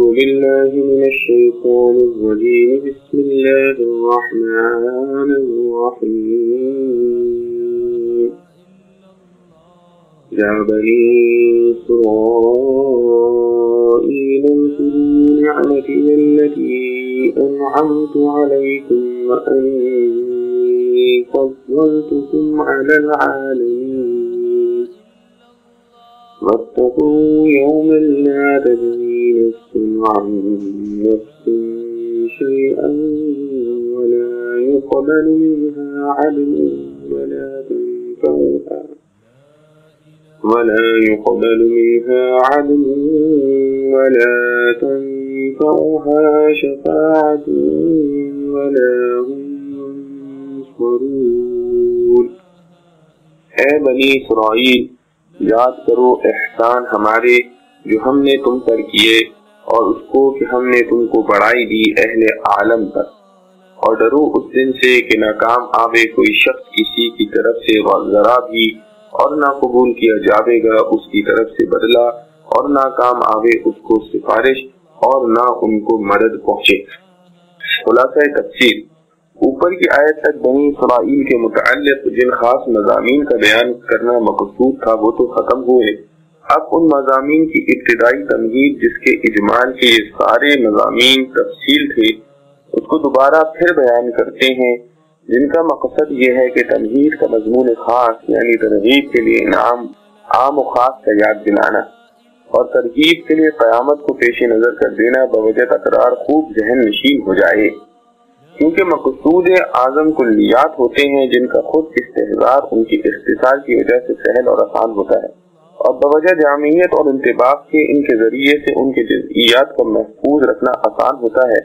بالله من الشيطان الرجيم بسم الله الرحمن الرحيم يا بني إسرائيل اذكروا نعمتي التي أنعمت عليكم وأني فضلتكم على العالمين واتقوا يوما لا تجزي نفس عن نفس شيئا ولا يقبل منها عدل ولا تنفعها شفاعة ولا هم ينصرون۔ اے بنی اسرائیل، یاد کرو احسان ہمارے جو ہم نے تم پر کیے اور اس کو کہ ہم نے تم کو بڑھائی دی اہل عالم پر، اور ڈرو اس دن سے کہ نہ کام آوے کوئی شخص کسی کی طرف سے ذرا بھی، اور نہ قبول کیا جاوے گا اس کی طرف سے بدلہ، اور نہ کام آوے اس کو سفارش، اور نہ ان کو مدد پہنچے۔ خلاصہ تفسیر، اوپر کی آیت تک بنی اسرائیل کے متعلق جن خاص مضامین کا بیان کرنا مقصود تھا وہ تو ختم ہوئے۔ اب ان مضامین کی ابتدائی تمہید جس کے اجمال کے یہ سارے مضامین تفصیل تھے اس کو دوبارہ پھر بیان کرتے ہیں، جن کا مقصد یہ ہے کہ تمہید کا مضمون خاص یعنی ترغیب کے لیے انعام عام و خاص کا یاد دلانا، اور ترغیب کے لیے قیامت کو پیش نظر کر دینا بوجہ تکرار خوب ذہن نشین ہو جائے، کیونکہ مقصود اعظم کلیات ہوتے ہیں جن کا خود استحضار ان کی اختصار کی وجہ سے سہل اور آسان ہوتا ہے، اور بوجہ جامعیت اور انطباق کے ان کے ذریعے سے ان کے جزئیات کو محفوظ رکھنا آسان ہوتا ہے،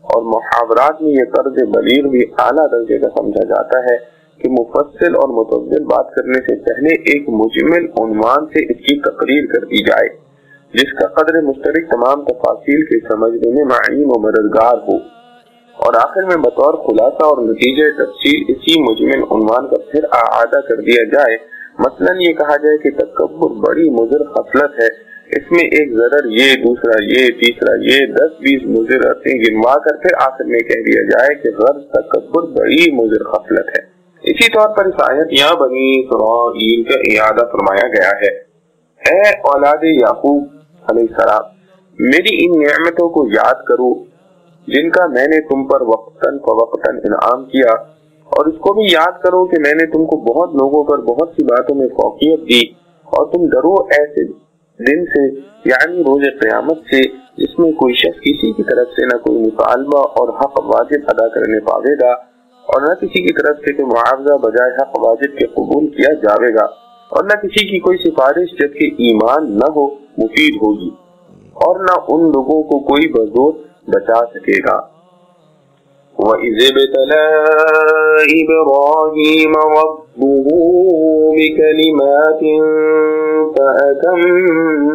اور محاورات میں یہ طرز بلیغ بھی اعلیٰ درجے کا سمجھا جاتا ہے کہ مفصل اور متوازن بات کرنے سے پہلے ایک مجمل عنوان سے اس کی تقریر کر دی جائے جس کا قدر مشترک تمام تفاصیل کے سمجھنے میں معین و مددگار ہو، اور آخر میں بطور خلاصہ اور نتیجہ تفصیل اسی مجمل عنوان کا پھر اعادہ کر دیا جائے۔ مثلا یہ کہا جائے کہ تکبر بڑی مضر خصلت ہے، اس میں ایک ضرر یہ، دوسرا یہ، تیسرا یہ، 10-20 مضرتیں گنوا کر پھر آخر میں کہہ دیا جائے کہ غرض تکبر بڑی مضر خصلت ہے۔ اسی طور پر اس آیت یا بنی اسرائیل کا اعادہ فرمایا گیا ہے۔ اے اولاد یعقوب علیہ السلام، میری ان نعمتوں کو یاد کرو جن کا میں نے تم پر وقتاً فوقتاً انعام کیا، اور اس کو بھی یاد کرو کہ میں نے تم کو بہت لوگوں پر بہت سی باتوں میں فوقیت دی، اور تم ڈرو ایسے دن سے یعنی روز قیامت سے جس میں کوئی شخص کسی کی طرف سے نہ کوئی مطالبہ اور حق واجب ادا کرنے پاوے گا، اور نہ کسی کی طرف سے کہ معاوضہ بجائے حق واجب کے قبول کیا جاوے گا، اور نہ کسی کی کوئی سفارش جبکہ ایمان نہ ہو مفید ہوگی، اور نہ ان لوگوں کو کوئی بزور بچا سکے گا۔ وَإِذِ ابْتَلَىٰ إِبْرَاهِيمَ رَبُّهُ بِكَلِمَاتٍ فَأَتَمَّهُنَّ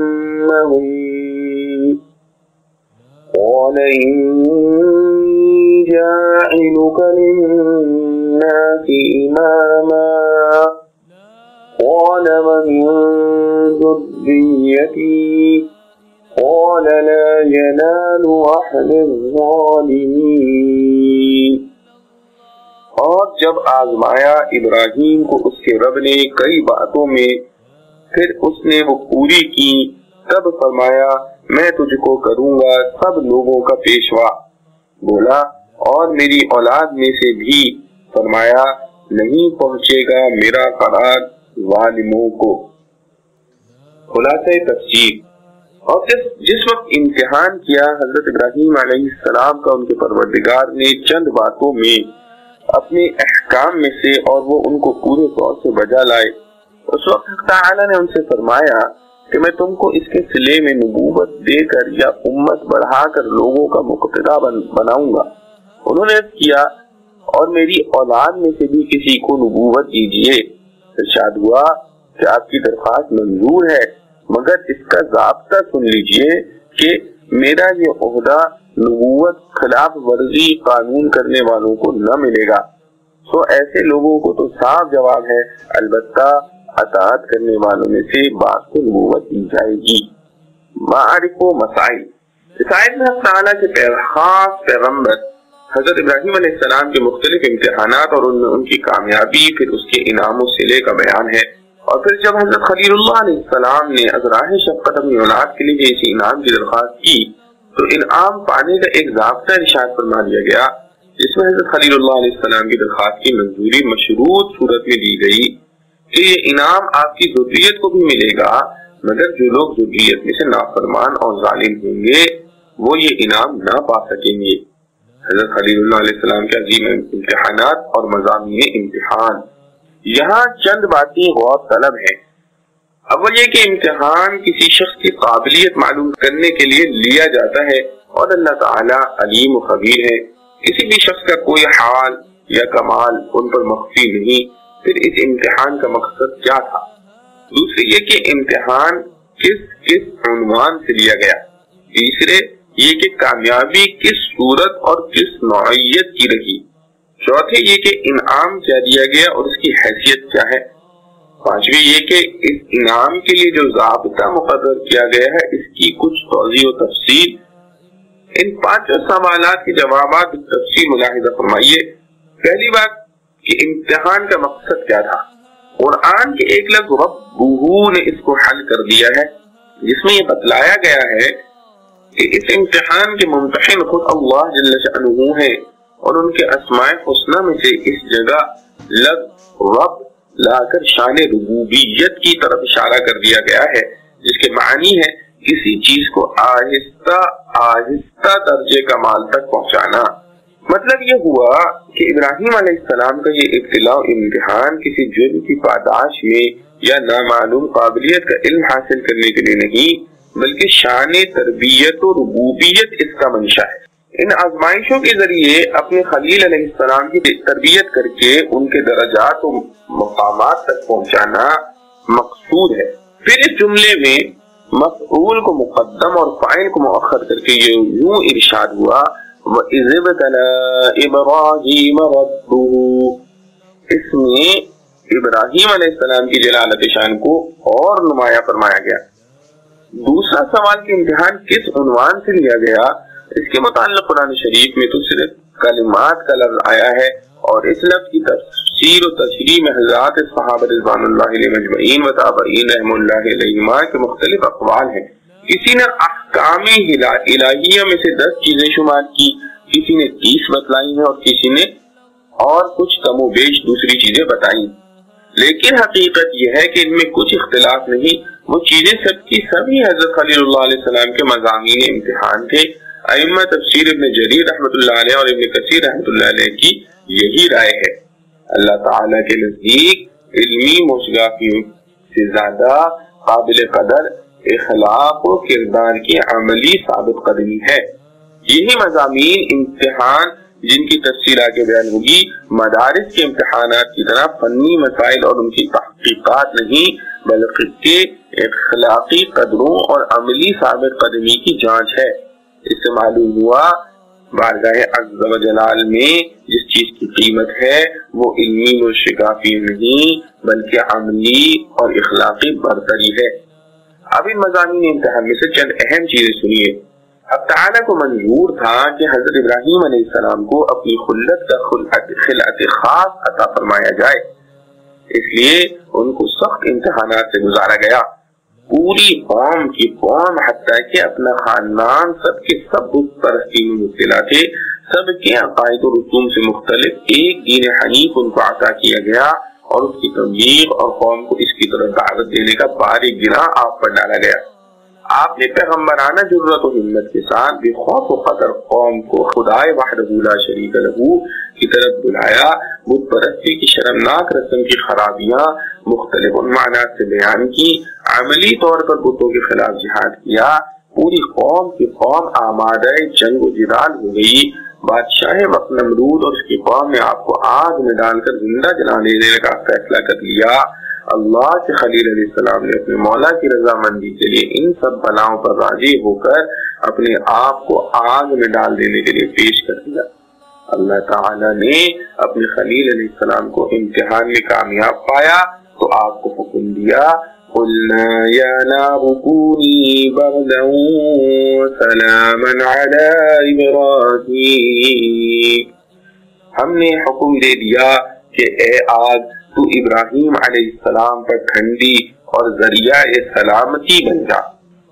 قَالَ إِنِّي جَاعِلُكَ لِلنَّاسِ إِمَامًا قَالَ وَمِن ذُرِّيَّتِي قال لا ينال عهد الظالمين۔ اور جب آزمایا ابراہیم کو اس کے رب نے کئی باتوں میں، پھر اس نے وہ پوری کی، تب فرمایا میں تجھ کو کروں گا سب لوگوں کا پیشوا۔ بولا اور میری اولاد میں سے بھی، فرمایا نہیں پہنچے گا میرا قرار ظالموں کو۔ خلاصہ تفسیر، اور جس وقت امتحان کیا حضرت ابراہیم علیہ السلام کا ان کے پروردگار نے چند باتوں میں اپنے احکام میں سے، اور وہ ان کو پورے طور سے بجا لائے، اس وقت تعالیٰ نے ان سے فرمایا کہ میں تم کو اس کے صلے میں نبوت دے کر یا امت بڑھا کر لوگوں کا مقتدا بناؤں گا۔ انہوں نے کیا اور میری اولاد میں سے بھی کسی کو نبوت دیجیے۔ ارشاد ہوا کہ آپ کی درخواست منظور ہے، مگر اس کا ضابطہ سن لیجئے کہ میرا یہ عہدہ نبوت خلاف ورزی قانون کرنے والوں کو نہ ملے گا۔ سو ایسے لوگوں کو تو صاف جواب ہے، البتہ اطاعت کرنے والوں میں سے بعض کو نبوت دی جائے گی۔ معارف و مسائل، اس آیت میں اللہ تعالیٰ کے خاص پیغمبر حضرت ابراہیم علیہ السلام کے مختلف امتحانات اور ان میں ان کی کامیابی، پھر اس کے انعام و صلے کا بیان ہے۔ اور پھر جب حضرت خلیل اللہ علیہ السلام نے ازراہ شفقت اپنی اولاد کے لیے اسی انعام کی درخواست کی تو انعام پانے کا ایک ضابطہ ارشاد فرما دیا گیا، جس میں حضرت خلیل اللہ علیہ السلام کی درخواست کی منظوری مشروط صورت میں دی گئی کہ یہ انعام آپ کی ذریت کو بھی ملے گا، مگر جو لوگ ذریت میں سے نافرمان اور ظالم ہوں گے وہ یہ انعام نہ پا سکیں گے۔ حضرت خلیل اللہ علیہ السلام کے عظیم امتحانات اور مضامین امتحان، یہاں چند باتیں غور طلب ہیں۔ اول یہ کہ امتحان کسی شخص کی قابلیت معلوم کرنے کے لیے لیا جاتا ہے اور اللہ تعالیٰ علیم و خبیر ہے، کسی بھی شخص کا کوئی حال یا کمال ان پر مخفی نہیں۔ پھر اس امتحان کا مقصد کیا تھا؟ دوسری یہ کہ امتحان کس عنوان سے لیا گیا۔ تیسرے یہ کہ کامیابی کس صورت اور کس نوعیت کی رہی۔ چوتھے یہ کہ انعام کیا دیا گیا اور اس کی حیثیت کیا ہے۔ پانچویں یہ کہ اس انعام کے لیے جو ضابطہ مقرر کیا گیا ہے اس کی کچھ توضیح و تفصیل۔ ان پانچوں سوالات کے جوابات تفصیل ملاحظہ فرمائیے۔ پہلی بات کہ امتحان کا مقصد کیا تھا۔ قرآن کے ایک لفظ ربہ نے اس کو حل کر دیا ہے، جس میں یہ بتلایا گیا ہے کہ اس امتحان کے ممتحن خود اللہ جل شأنہ ہے، اور ان کے اسماء حسنہ میں سے اس جگہ لفظ رب لا کر شان ربوبیت کی طرف اشارہ کر دیا گیا ہے، جس کے معنی ہے کسی چیز کو آہستہ آہستہ درجے کمال تک پہنچانا۔ مطلب یہ ہوا کہ ابراہیم علیہ السلام کا یہ ابتلاء امتحان کسی جرم کی پاداش میں یا نامعلوم قابلیت کا علم حاصل کرنے کے لیے نہیں، بلکہ شان تربیت و ربوبیت اس کا منشا ہے۔ ان آزمائشوں کے ذریعے اپنے خلیل علیہ السلام کی تربیت کر کے ان کے درجات و مقامات تک پہنچانا مقصود ہے۔ پھر اس جملے میں مفعول کو مقدم اور فاعل کو مؤخر کر کے یہ یوں ارشاد ہوا وَإِذِ ابْتَلَىٰ إِبْرَاهِيمَ رَبُّهُ، اس میں ابراہیم علیہ السلام کی جلالت شان کو اور نمایاں فرمایا گیا۔ دوسرا سوال کہ امتحان کس عنوان سے لیا گیا، اس کے متعلق قرآن شریف میں تو صرف کلمات کا لفظ آیا ہے، اور اس لفظ کی تفسیر و تشریح میں حضرات صحابہ رضوان اللہ علیہ مجمعین و تابعین رحم اللہ علیہما کے مختلف اقوال ہیں۔ کسی نے احکام الہیہ میں سے 10 چیزیں شمار کی، کسی نے 30 بتلائی ہیں، اور کسی نے اور کچھ کم و بیش دوسری چیزیں بتائیں، لیکن حقیقت یہ ہے کہ ان میں کچھ اختلاف نہیں، وہ چیزیں سب کی سبھی حضرت خلیل اللہ علیہ السلام کے مضامین امتحان تھے۔ ائمہ تفسیر ابن جریر رحمۃ اللہ علیہ اور ابن کثیر رحمۃ اللہ علیہ کی یہی رائے ہے۔ اللہ تعالیٰ کے نزدیک علمی مشغافیوں سے زیادہ قابل قدر اخلاق و کردار کی عملی ثابت قدمی ہے۔ یہی مضامین امتحان جن کی تفصیل آگے بیان ہوگی مدارس کے امتحانات کی طرح فنی مسائل اور ان کی تحقیقات نہیں، بلکہ اخلاقی قدروں اور عملی ثابت قدمی کی جانچ ہے۔ اس سے معلوم ہوا بارگاہ عز و جلال میں جس چیز کی قیمت ہے وہ علمی و شگافی نہیں بلکہ عملی اور اخلاقی برتری ہے۔ اب ان مضامین امتحان میں سے چند اہم چیزیں سنیے۔ اب تعالیٰ کو منظور تھا کہ حضرت ابراہیم علیہ السلام کو اپنی خلت کا خلعت خاص عطا فرمایا جائے، اس لیے ان کو سخت امتحانات سے گزارا گیا۔ پوری قوم کی قوم حتیٰ کہ اپنا خاندان سب کے سب بت پرستی میں مبتلا تھے، سب کے عقائد و رسوم سے مختلف ایک دین حنیف ان کو عطا کیا گیا، اور اس کی تبلیغ اور قوم کو اس کی طرف دعوت دینے کا باری گراں آپ پر ڈالا گیا۔ آپ نے پیغمبرانہ جرأت و ہمت کے ساتھ بے خوف و خطر قوم کو خدائے وحدہ لا شریک لہ کی طرف بلایا، بت پرستی کی شرمناک رسم کی خرابیاں مختلف عنوانات سے بیان کی، عملی طور پر بتوں کے خلاف جہاد کیا، پوری قوم کی قوم آمادہ جنگ و جدال ہو گئی۔ بادشاہ وقت نمرود اور اس کی قوم نے آپ کو آگ میں ڈال کر زندہ جلانے دینے کا فیصلہ کر لیا۔ اللہ کے خلیل علیہ السلام نے اپنے مولا کی رضامندی کے لیے ان سب بلاؤں پر راضی ہو کر اپنے آپ کو آگ میں ڈال دینے کے لیے پیش کر دیا۔ اللہ تعالیٰ نے اپنے خلیل علیہ السلام کو امتحان میں کامیاب پایا تو آپ کو حکم دیا قلنا یا نار کونی بردا وسلاما علی ابراہیم، ہم نے حکم دے دیا کہ اے آگ تو ابراہیم علیہ السلام پر ٹھنڈی اور ذریعہ سلامتی بن جا۔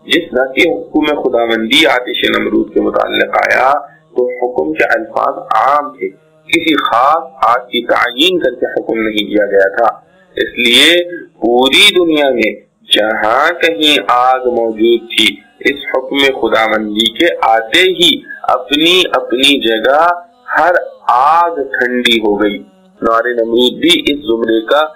جس نہ کہ حکم خداوندی آتش نمرود کے متعلق آیا تو حکم کے الفاظ عام تھے، کسی خاص آگ کی تعیین کر کے حکم نہیں دیا گیا تھا۔ اس لیے پوری دنیا میں جہاں کہیں آگ موجود تھی اس حکم خداوندی کے آتے ہی اپنی اپنی جگہ ہر آگ ٹھنڈی ہو گئی۔ نار نمرود بھی اس زمرے کا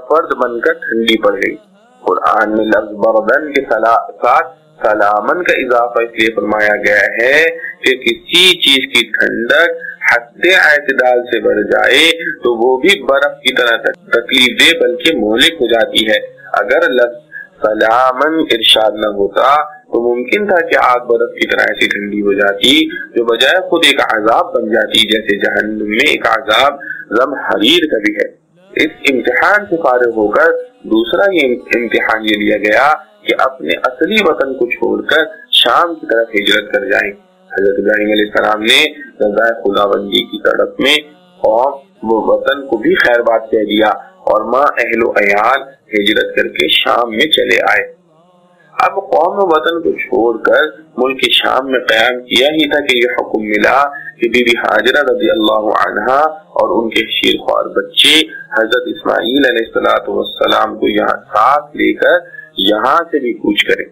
فرد بن کر ٹھنڈی پڑ گئی۔ قرآن میں لفظ بردن کے ساتھ سلامن کا اضافہ اس لیے فرمایا گیا ہے کہ کسی چیز کی ٹھنڈک حد اعتدال سے بڑھ جائے تو وہ بھی برف کی طرح تکلیف دہ بلکہ مہلک ہو جاتی ہے۔ اگر لفظ سلامن ارشاد نہ ہوتا تو ممکن تھا کہ آگ برف کی طرح ایسی ٹھنڈی ہو جاتی جو بجائے خود ایک عذاب بن جاتی، جیسے جہنم میں ایک عذاب زمہریر کا بھی ہے۔ اس امتحان سے فارغ ہو کر دوسرا یہ امتحان یہ لیا گیا کہ اپنے اصلی وطن کو چھوڑ کر شام کی طرف ہجرت کر جائیں۔ حضرت ابراہیم علیہ السلام نے رضا خداوندی کی طرف میں قوم وہ وطن کو بھی خیر بات کہہ دیا اور ماں اہل و عیال ہجرت کر کے شام میں چلے آئے۔ اب قوم و وطن کو چھوڑ کر ملک شام میں قیام کیا ہی تھا کہ یہ حکم ملا کہ بی بی ہاجرہ رضی اللہ عنہا اور ان کے شیرخوار بچے حضرت اسماعیل علیہ السلام کو یہاں ساتھ لے کر یہاں سے بھی کوچ کریں۔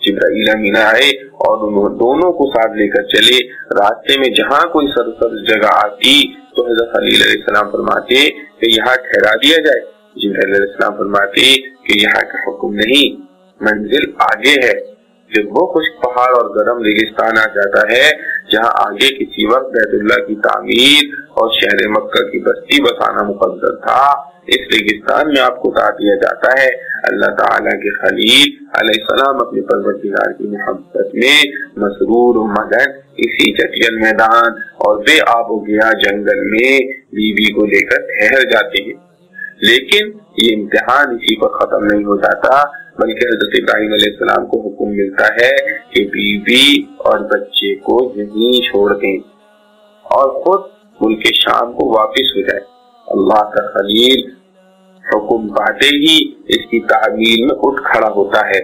جبرائیل امین آئے اور انہوں دونوں کو ساتھ لے کر چلے۔ راستے میں جہاں کوئی سرسبز جگہ آتی تو حضرت خلیل علیہ السلام فرماتے کہ یہاں ٹھہرا دیا جائے۔ جبرائیل علیہ السلام فرماتے کہ یہاں کا حکم نہیں، منزل آگے ہے۔ جب وہ خشک پہاڑ اور گرم ریگستان آ جاتا ہے جہاں آگے کسی وقت بیت اللہ کی تعمیر اور شہر مکہ کی بستی بسانا مقدر تھا، اس ریگستان میں آپ کو اتار دیا جاتا ہے۔ اللہ تعالیٰ کے خلیل علیہ السلام اپنے پروردگار کی محبت میں مسرور و مگن اسی چٹیل میدان اور بے آب و گیا جنگل میں بیوی کو لے کر ٹھہر جاتے ہیں۔ لیکن یہ امتحان اسی پر ختم نہیں ہو جاتا، بلکہ حضرت ابراہیم علیہ السلام کو حکم ملتا ہے کہ بیوی اور بچے کو یہیں چھوڑ دیں اور خود ملک شام کو واپس ہو جائے۔ اللہ کا خلیل حکم پاتے ہی اس کی تعمیل میں اٹھ کھڑا ہوتا ہے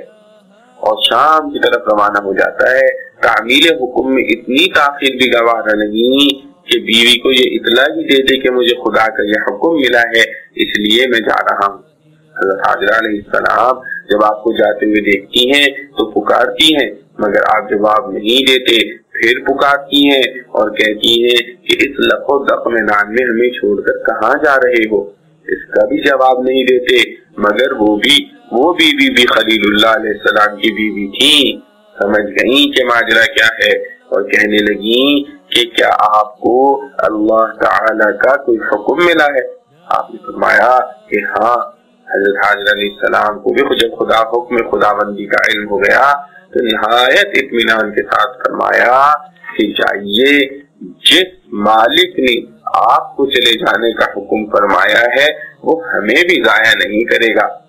اور شام کی طرف روانہ ہو جاتا ہے۔ تعمیل حکم میں اتنی تاخیر بھی گوارا نہیں کہ بیوی کو یہ اطلاع ہی دے دے کہ مجھے خدا کا یہ حکم ملا ہے اس لیے میں جا رہا ہوں۔ حضرت حاجرہ علیہ السلام جب آپ کو جاتے ہوئے دیکھتی ہیں تو پکارتی ہیں، مگر آپ جواب نہیں دیتے، پھر پکارتی ہیں اور کہتی ہیں کہ اس لق و دق میدان میں ہمیں چھوڑ کر کہاں جا رہے ہو؟ اس کا بھی جواب نہیں دیتے، مگر وہ بیوی بھی خلیل اللہ علیہ السلام کی بیوی تھی۔ سمجھ گئیں کہ ماجرا کیا ہے اور کہنے لگیں کہ کیا آپ کو اللہ تعالی کا کوئی حکم ملا ہے؟ آپ نے فرمایا کہ ہاں۔ حضرت حاجرہ علیہ السلام کو بھی جب حکم خداوندی کا علم ہو گیا تو نہایت اطمینان کے ساتھ فرمایا کہ جائیے، جس مالک نے آپ کو چلے جانے کا حکم فرمایا ہے وہ ہمیں بھی ضائع نہیں کرے گا۔